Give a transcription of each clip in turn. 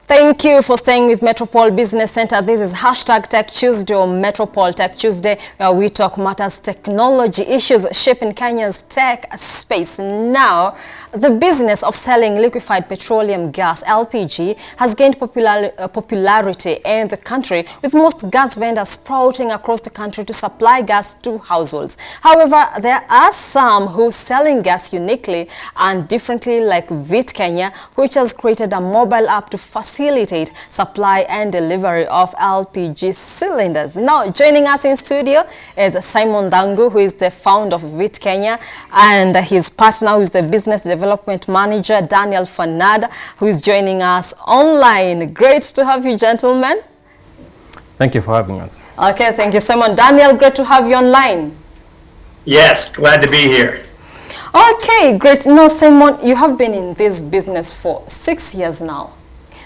Thank you for staying with Metropol Business Center. This is hashtag Tech Tuesday or Metropol Tech Tuesday, where we talk matters technology issues shaping Kenya's tech space. Now, the business of selling liquefied petroleum gas, LPG, has gained popularity in the country, with most gas vendors sprouting across the country to supply gas to households. However, there are some who selling gas uniquely and differently, like VITE Kenya, which has created a mobile app to facilitate supply and delivery of LPG cylinders. Now, joining us in studio is Simon Thangu, who is the founder of VITE Kenya, and his partner, who is the business development manager, Daniel Furnad, who is joining us online. Great to have you, gentlemen. Thank you for having us. Okay, thank you, Simon. Daniel, great to have you online. Yes, glad to be here. Okay, great. Now, Simon, you have been in this business for 6 years now.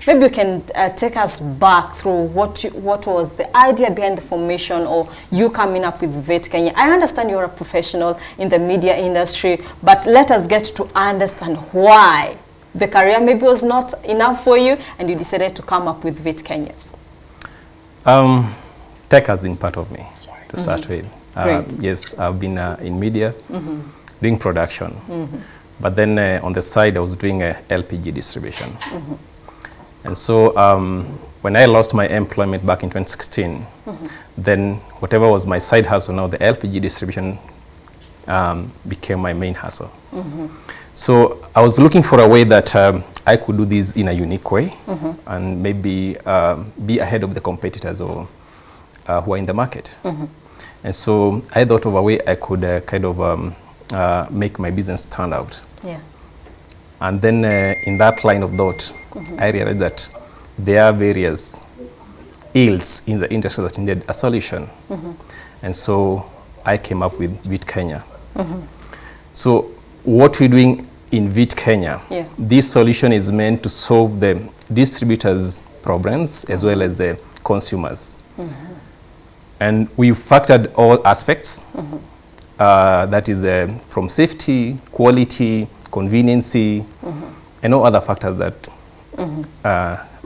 Maybe you can take us back through what was the idea behind the formation or you coming up with VITE Kenya. I understand you're a professional in the media industry, but let us get to understand why the career maybe was not enough for you and you decided to come up with VITE Kenya. Tech has been part of me to start with. Yes, I've been in media, doing production, but then on the side I was doing LPG distribution. And so when I lost my employment back in 2016, then whatever was my side hustle, now the LPG distribution became my main hustle. So I was looking for a way that I could do this in a unique way and maybe be ahead of the competitors or who are in the market. And so I thought of a way I could kind of make my business stand out. Yeah. And then in that line of thought, I realized that there are various ills in the industry that needed a solution. And so I came up with VITE Kenya. So what we're doing in VITE Kenya, this solution is meant to solve the distributors' problems as well as the consumers. And we factored all aspects, that is from safety, quality, conveniency, and all other factors that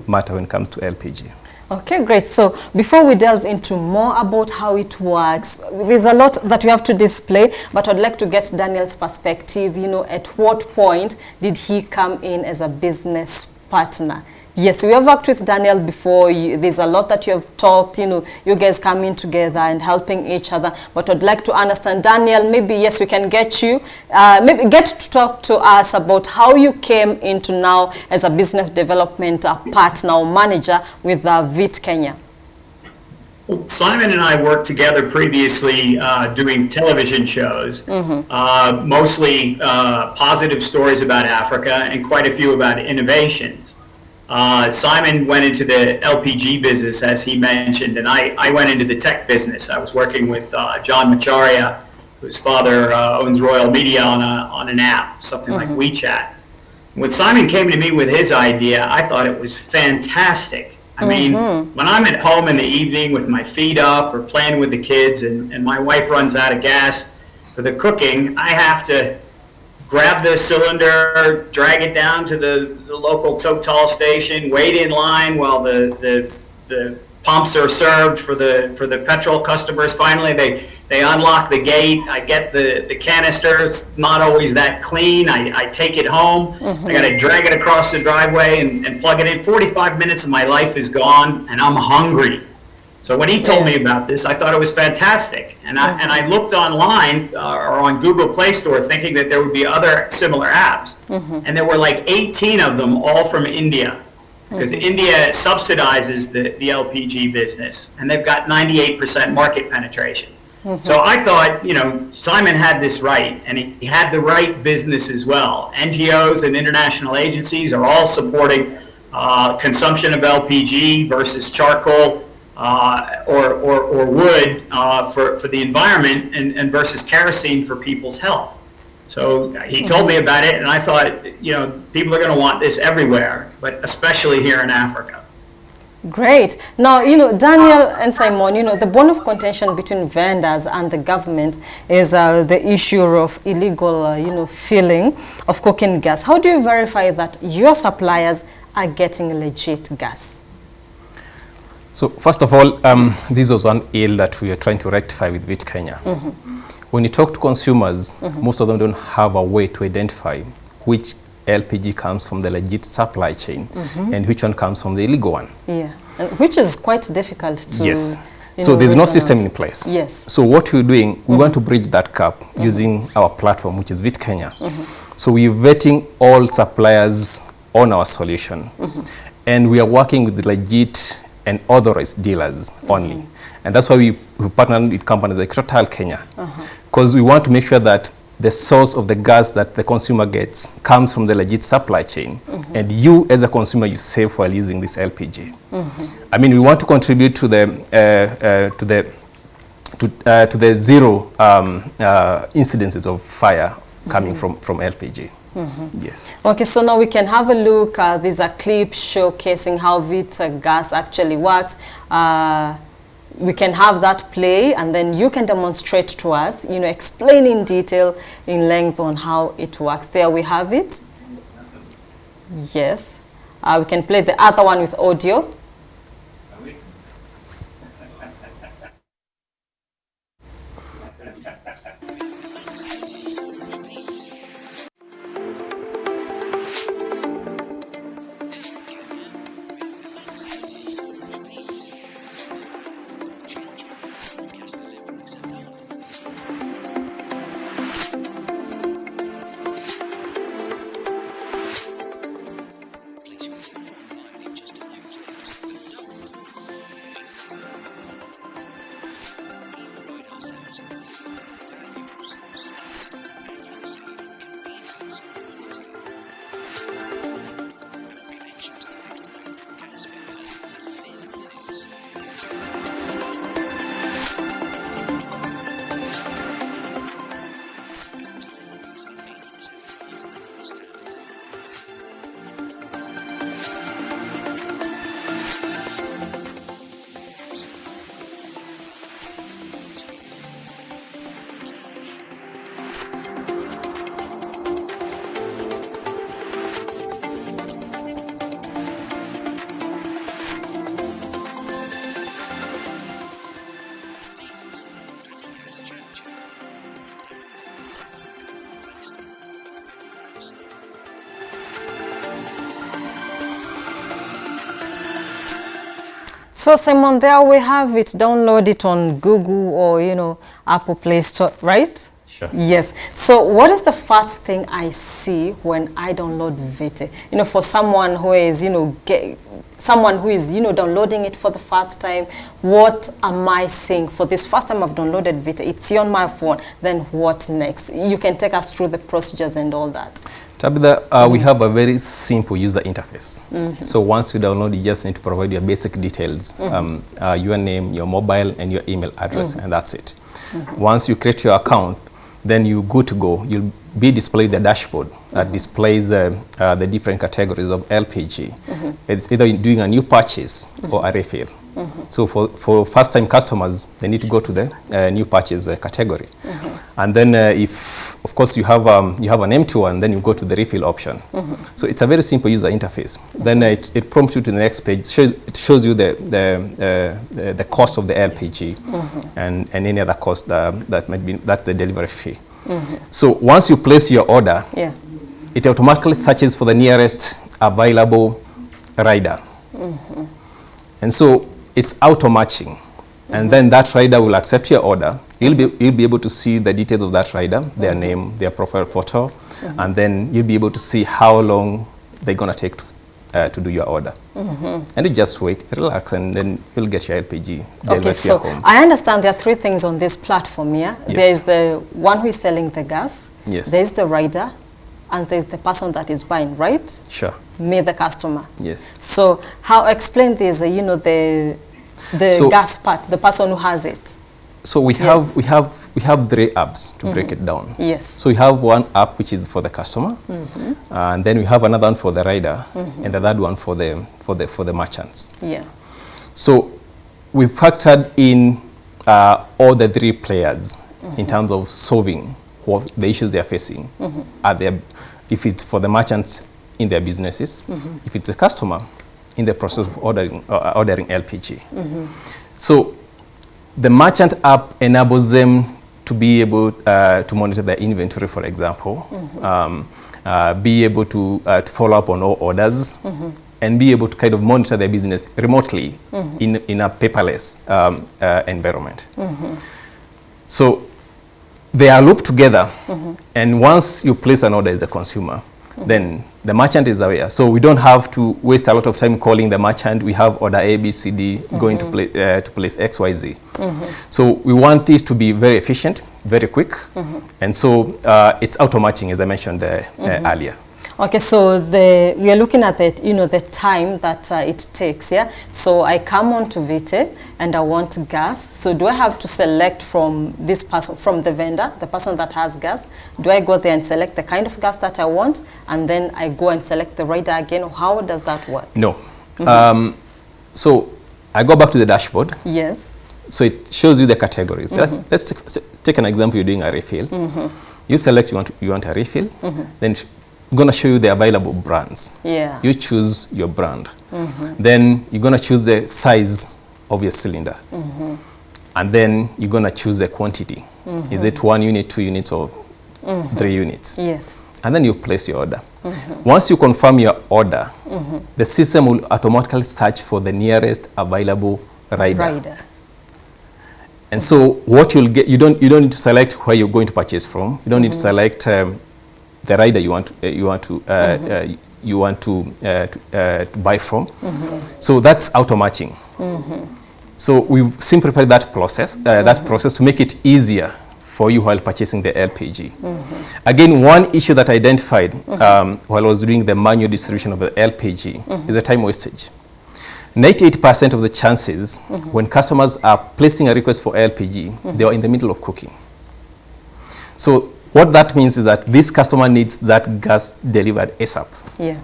matter when it comes to LPG. Okay, great. So before we delve into more about how it works, there's a lot that we have to display, but I'd like to get Daniel's perspective. You know, at what point did he come in as a business partner? Yes, we have worked with Daniel before. There's a lot that you have talked, you know, you guys coming together and helping each other. But I'd like to understand, Daniel, maybe, yes, we can get you, maybe get to talk to us about how you came into now as a business development partner or manager with VITE Kenya. Well, Simon and I worked together previously doing television shows, mostly positive stories about Africa and quite a few about innovations. Simon went into the LPG business, as he mentioned, and I went into the tech business. I was working with John Macharia, whose father owns Royal Media, on an app, something like WeChat. When Simon came to me with his idea, I thought it was fantastic. I mean, when I'm at home in the evening with my feet up or playing with the kids and my wife runs out of gas for the cooking, I have to grab the cylinder, drag it down to the local Total station, wait in line while the pumps are served for the petrol customers. Finally, they unlock the gate. I get the canister. It's not always that clean. I take it home. I got to drag it across the driveway and plug it in. 45 minutes of my life is gone, and I'm hungry. So when he told me about this, I thought it was fantastic. And I looked online or on Google Play Store thinking that there would be other similar apps. And there were like 18 of them, all from India. Because India subsidizes the LPG business, and they've got 98% market penetration. So I thought, you know, Simon had this right, and he had the right business as well. NGOs and international agencies are all supporting consumption of LPG versus charcoal. Or wood for the environment and versus kerosene for people's health. So he told me about it, and I thought, you know, people are going to want this everywhere, but especially here in Africa. Great. Now, you know, Daniel and Simon, you know, the bone of contention between vendors and the government is the issue of illegal, you know, filling of cocaine gas. How do you verify that your suppliers are getting legit gas? So first of all, this was one ill that we are trying to rectify with VITE Kenya. When you talk to consumers, most of them don't have a way to identify which LPG comes from the legit supply chain and which one comes from the illegal one. Yeah, which is quite difficult to... Yes. So there's no system in place. Yes. So what we're doing, we want to bridge that gap using our platform, which is VITE Kenya. So we're vetting all suppliers on our solution. And we are working with legit and authorized dealers only. And that's why we partnered with companies like Total Kenya. Because we want to make sure that the source of the gas that the consumer gets comes from the legit supply chain. And you, as a consumer, you save while using this LPG. I mean, we want to contribute to the zero incidences of fire coming from LPG. Yes. Okay, so now we can have a look. There's a clip showcasing how VITE gas actually works. We can have that play, and then you can demonstrate to us, you know, explain in detail, in length on how it works. There we have it. Yes. We can play the other one with audio. So Simon, there we have it. Download it on Google or, you know, Apple Play Store, right? Sure. Yes. So what is the first thing I see when I download VITE? You know, for someone who is, you know, downloading it for the first time, what am I seeing? For this first time I've downloaded VITE, it's on my phone, then what next? You can take us through the procedures and all that. Tabitha, we have a very simple user interface. So once you download, you just need to provide your basic details, your name, your mobile, and your email address, and that's it. Once you create your account, then you're good to go. You'll be displayed the dashboard that displays the different categories of LPG. It's either doing a new purchase or a refill. So for first-time customers, they need to go to the new purchase category. And then if, of course, you have an empty one, then you go to the refill option. So it's a very simple user interface. Then it prompts you to the next page. It shows you the cost of the LPG and any other cost that might be, that's the delivery fee. So once you place your order, it automatically searches for the nearest available rider. And so it's auto matching. And then that rider will accept your order. You'll be able to see the details of that rider, their name, their profile photo, and then you'll be able to see how long they're going to take to do your order. And you just wait, relax, and then you'll get your LPG delivered to your home. I understand there are three things on this platform here. Yes. There's the one who is selling the gas, Yes. there's the rider, and there's the person that is buying, right? Sure. Me, the customer. Yes. So how explain this, you know, the gas part, the person who has it. So we have three apps to break it down. Yes. So we have one app which is for the customer, and then we have another one for the rider, and the third one for the merchants. Yeah. So we factored in all the three players in terms of solving what the issues they are facing. If it's for the merchants, in their businesses. If it's a customer, in the process of ordering LPG. So the merchant app enables them to be able to monitor their inventory, for example, be able to follow up on all orders, and be able to kind of monitor their business remotely in a paperless environment. So they are looped together, and once you place an order as a consumer, then the merchant is aware. So we don't have to waste a lot of time calling the merchant. We have order A, B, C, D going to place X, Y, Z. So we want this to be very efficient, very quick, and so it's auto matching, as I mentioned earlier. Okay, so we are looking at the, the time that it takes, yeah? So I come on to VITE and I want gas. So do I have to select from this person, from the vendor, the person that has gas? Do I go there and select the kind of gas that I want, and then I go and select the rider again? Or how does that work? No. So I go back to the dashboard. Yes. So it shows you the categories. Let's take an example. You're doing a refill. You select you want a refill. Then I'm going to show you the available brands. Yeah. You choose your brand. Then you're going to choose the size of your cylinder. And then you're going to choose the quantity. Is it 1 unit, 2 units, or 3 units? Yes. And then you place your order. Once you confirm your order, the system will automatically search for the nearest available rider. And so what you'll get, you don't need to select where you're going to purchase from. You don't need to select the rider you want to buy from. So that's auto matching. So we've simplified that process to make it easier for you while purchasing the LPG. Again, one issue that I identified while I was doing the manual distribution of the LPG is the time wastage. 98% of the chances when customers are placing a request for LPG, they are in the middle of cooking. So what that means is that this customer needs that gas delivered ASAP. Yeah.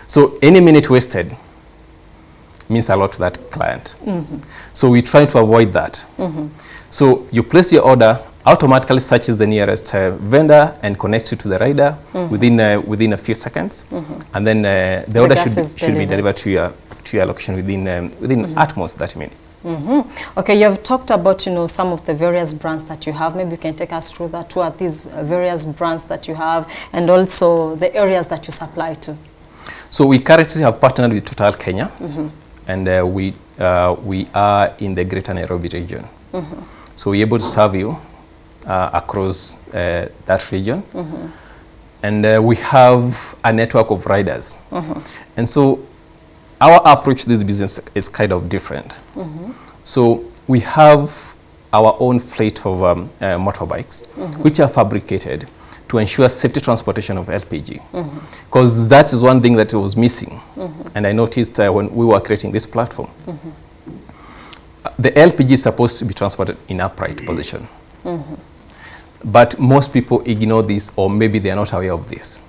So any minute wasted means a lot to that client. So we try to avoid that. So you place your order, automatically searches the nearest vendor and connects you to the rider within a few seconds, and then the order should be delivered to your location within at most 30 minutes. Okay, you have talked about some of the various brands that you have. Maybe you can take us through that. What are these various brands that you have, and also the areas that you supply to? So we currently have partnered with Total Kenya, and we are in the Greater Nairobi region. So we're able to serve you across that region, and we have a network of riders. And so our approach to this business is kind of different. So we have our own fleet of motorbikes, which are fabricated to ensure safety transportation of LPG. Because that is one thing that was missing. And I noticed when we were creating this platform. The LPG is supposed to be transported in upright position. But most people ignore this, or maybe they are not aware of this.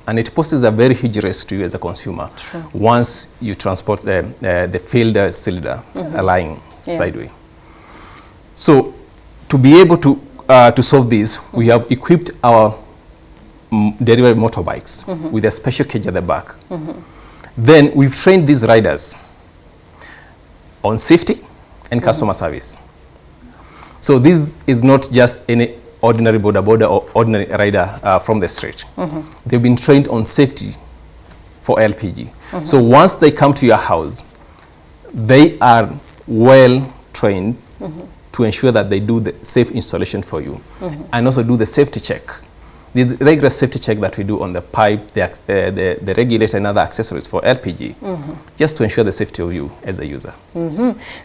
And it poses a very huge risk to you as a consumer. Once you transport the filled cylinder lying sideways. So to be able to solve this, we have equipped our delivery motorbikes with a special cage at the back. Then we've trained these riders on safety and customer service. So this is not just any ordinary boda or ordinary rider from the street. They've been trained on safety for LPG. So once they come to your house, they are well trained to ensure that they do the safe installation for you, and also do the safety check. The regular safety check that we do on the pipe, the regulator and other accessories for LPG, just to ensure the safety of you as a user.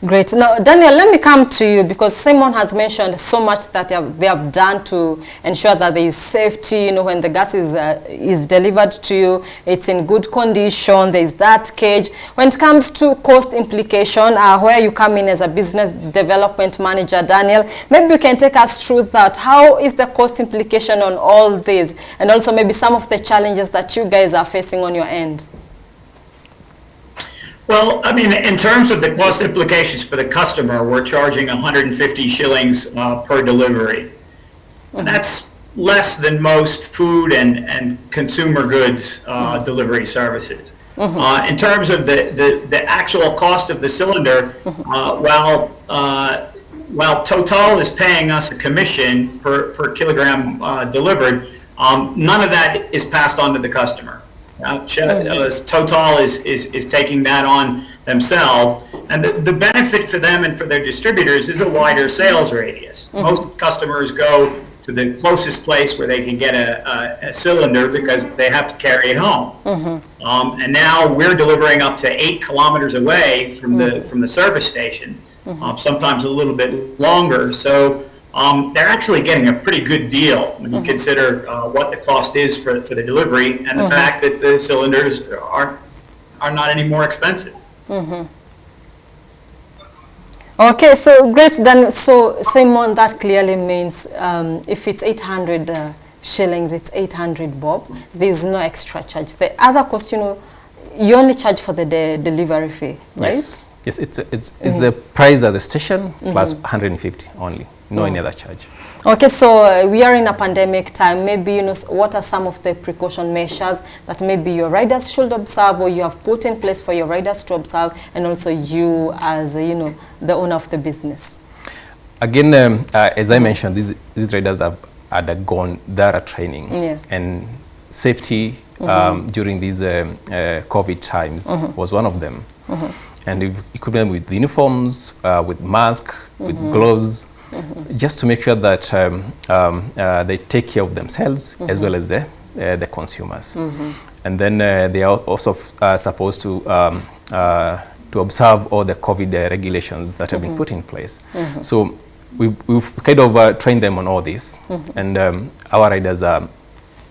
Great. Now, Daniel, let me come to you, because Simon has mentioned so much that they have done to ensure that there is safety. When the gas is delivered to you, it's in good condition. There is that cage. When it comes to cost implication, where you come in as a business development manager, Daniel, maybe you can take us through that. How is the cost implication on all this, and also maybe some of the challenges that you guys are facing on your end? Well, I mean, in terms of the cost implications for the customer, we're charging 150 shillings per delivery. And that's less than most food and consumer goods delivery services. In terms of the actual cost of the cylinder, while Total is paying us a commission per kilogram delivered, none of that is passed on to the customer. Total is taking that on themselves, and the benefit for them and for their distributors is a wider sales radius. Most customers go to the closest place where they can get a cylinder because they have to carry it home. And now we're delivering up to 8 kilometers away from the service station, sometimes a little bit longer. So they're actually getting a pretty good deal when you consider what the cost is for the delivery and the fact that the cylinders are not any more expensive. Okay, so great. Then, so Simon, that clearly means if it's 800 shillings, it's 800 bob. There's no extra charge. The other cost, you know, you only charge for the delivery fee, right? Yes, it's the price at the station plus 150 only, no any other charge. Okay, so we are in a pandemic time. Maybe, you know, what are some of the precaution measures that maybe your riders should observe, or you have put in place for your riders to observe, and also you as, you know, the owner of the business? Again, as I mentioned, these riders have undergone thorough training, and safety during these COVID times was one of them. And we've equipped them with uniforms, with masks, with gloves, just to make sure that they take care of themselves as well as the consumers. And then they are also supposed to observe all the COVID regulations that have been put in place. So we've kind of trained them on all this, and our riders are,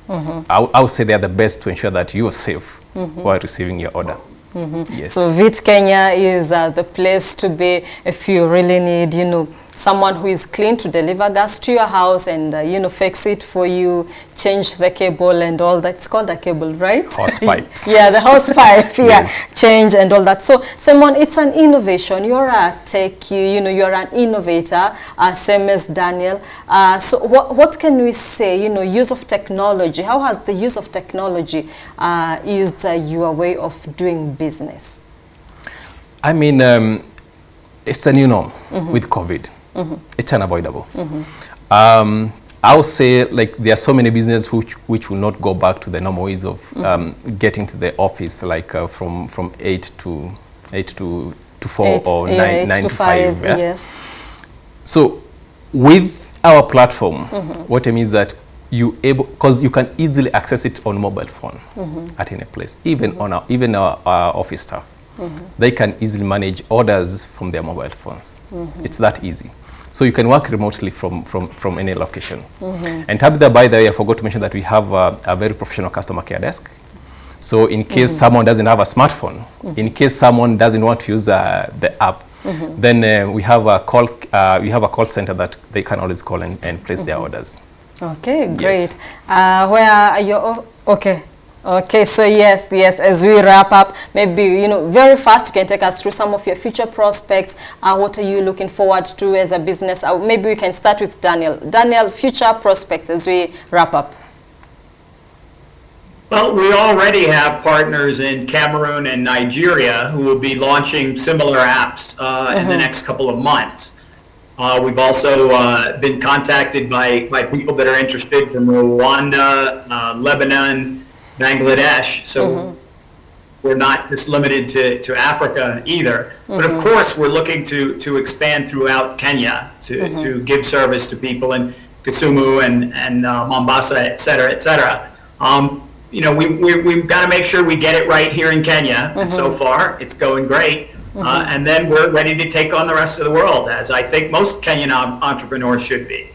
I would say they are the best to ensure that you are safe while receiving your order. Yes. So VITE Kenya is the place to be if you really need, you know, someone who is clean to deliver gas to your house and, you know, fix it for you, change the cable and all that. It's called a cable, right? Hose pipe. Yeah, the hose pipe, change and all that. So, Simon, it's an innovation. You're a techie, you know, you're an innovator, same as Daniel. So what can we say, you know, use of technology? How has the use of technology is your way of doing business? I mean, it's a new norm with COVID. It's unavoidable. I would say, like, there are so many businesses which will not go back to the normal ways of getting to the office, like from 8 to 4 or 9 to 5. Yes. So with our platform, what I mean is that because you can easily access it on mobile phone at any place, even on our office staff. They can easily manage orders from their mobile phones. It's that easy. So you can work remotely from any location. And Tabitha, by the way, I forgot to mention that we have a very professional customer care desk. So in case someone doesn't have a smartphone, in case someone doesn't want to use the app, then we have a call center that they can always call and place their orders. Okay, great. Yes. Where are you? Okay, so yes, as we wrap up, maybe, you know, very fast, you can take us through some of your future prospects. What are you looking forward to as a business? Maybe we can start with Daniel. Daniel, future prospects as we wrap up. Well, we already have partners in Cameroon and Nigeria who will be launching similar apps in the next couple of months. We've also been contacted by people that are interested from Rwanda, Lebanon, Bangladesh, so we're not just limited to Africa either. But of course, we're looking to expand throughout Kenya to give service to people in Kisumu and Mombasa, et cetera, et cetera. You know, we've got to make sure we get it right here in Kenya, and so far it's going great. And then we're ready to take on the rest of the world, as I think most Kenyan entrepreneurs should be.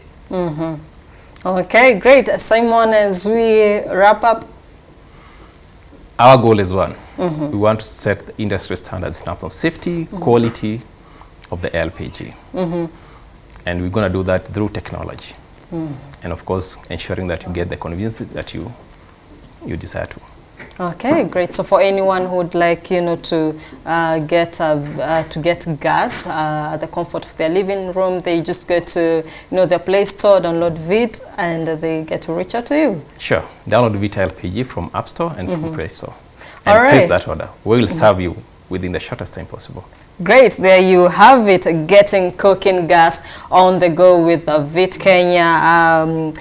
Okay, great. Simon, as we wrap up. Our goal is one. We want to set the industry standards in terms of safety, quality of the LPG. And we're going to do that through technology. And of course, ensuring that you get the convenience that you desire to. Okay, great. So for anyone who would like, to get gas at the comfort of their living room, they just go to, their Play Store, download VITE, and they get to reach out to you. Sure. Download VITE LPG from App Store and from Play Store. And place that order. We will serve you within the shortest time possible. Great, there you have it, getting cooking gas on the go with VITE Kenya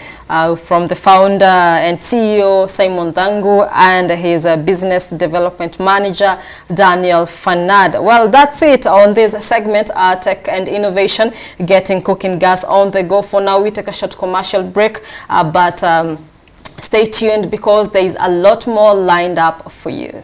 from the founder and CEO Simon Thangu and his business development manager Daniel Furnad. Well, that's it on this segment, Tech and Innovation, getting cooking gas on the go. For now, we take a short commercial break, but stay tuned because there is a lot more lined up for you.